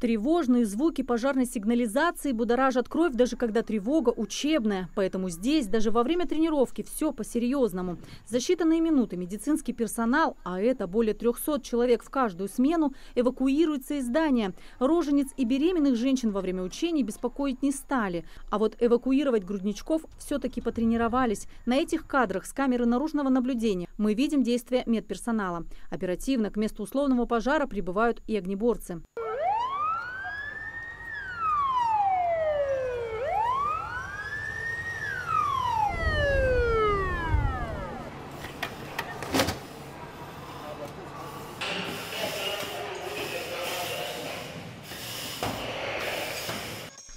Тревожные звуки пожарной сигнализации будоражат кровь, даже когда тревога учебная. Поэтому здесь даже во время тренировки все по-серьезному. За считанные минуты медицинский персонал, а это более 300 человек в каждую смену, эвакуируется из здания. Рожениц и беременных женщин во время учений беспокоить не стали. А вот эвакуировать грудничков все-таки потренировались. На этих кадрах с камеры наружного наблюдения мы видим действия медперсонала. Оперативно к месту условного пожара прибывают и огнеборцы.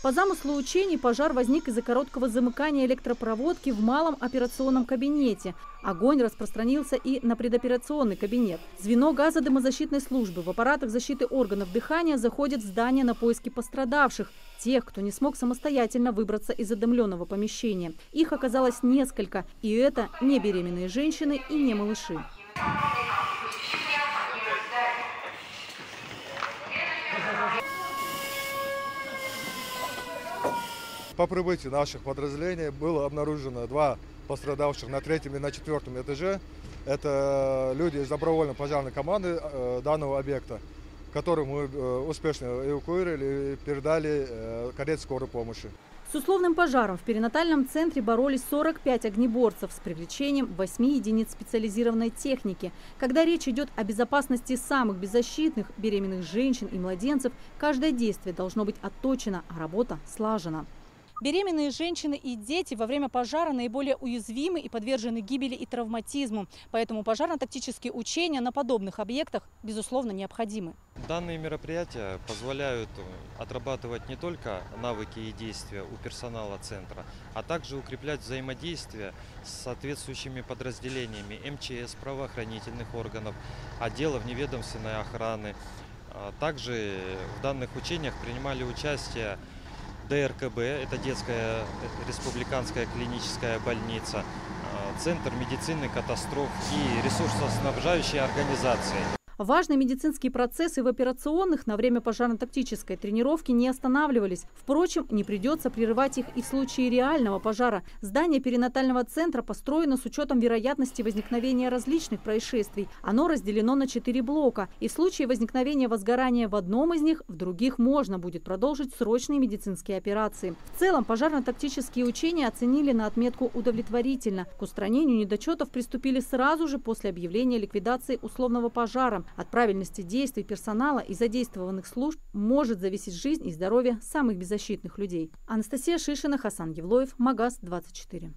По замыслу учений пожар возник из-за короткого замыкания электропроводки в малом операционном кабинете. Огонь распространился и на предоперационный кабинет. Звено газодымозащитной службы в аппаратах защиты органов дыхания заходит в здание на поиски пострадавших. Тех, кто не смог самостоятельно выбраться из задымленного помещения. Их оказалось несколько. И это не беременные женщины и не малыши. По прибытии наших подразделений было обнаружено 2 пострадавших на 3-м и на 4-м этаже. Это люди из добровольной пожарной команды данного объекта, которых мы успешно эвакуировали и передали карете скорой помощи. С условным пожаром в перинатальном центре боролись 45 огнеборцев с привлечением 8 единиц специализированной техники. Когда речь идет о безопасности самых беззащитных, беременных женщин и младенцев, каждое действие должно быть отточено, а работа слажена. Беременные женщины и дети во время пожара наиболее уязвимы и подвержены гибели и травматизму. Поэтому пожарно-тактические учения на подобных объектах, безусловно, необходимы. Данные мероприятия позволяют отрабатывать не только навыки и действия у персонала центра, а также укреплять взаимодействие с соответствующими подразделениями МЧС, правоохранительных органов, отделов неведомственной охраны. Также в данных учениях принимали участие ДРКБ, это детская республиканская клиническая больница, Центр медицины катастроф и ресурсоснабжающие организации. Важные медицинские процессы в операционных на время пожарно-тактической тренировки не останавливались. Впрочем, не придется прерывать их и в случае реального пожара. Здание перинатального центра построено с учетом вероятности возникновения различных происшествий. Оно разделено на 4 блока. И в случае возникновения возгорания в одном из них, в других можно будет продолжить срочные медицинские операции. В целом, пожарно-тактические учения оценили на отметку удовлетворительно. К устранению недочетов приступили сразу же после объявления ликвидации условного пожара. От правильности действий персонала и задействованных служб может зависеть жизнь и здоровье самых беззащитных людей. Анастасия Шишина, Хасан Евлоев, Магаз 24.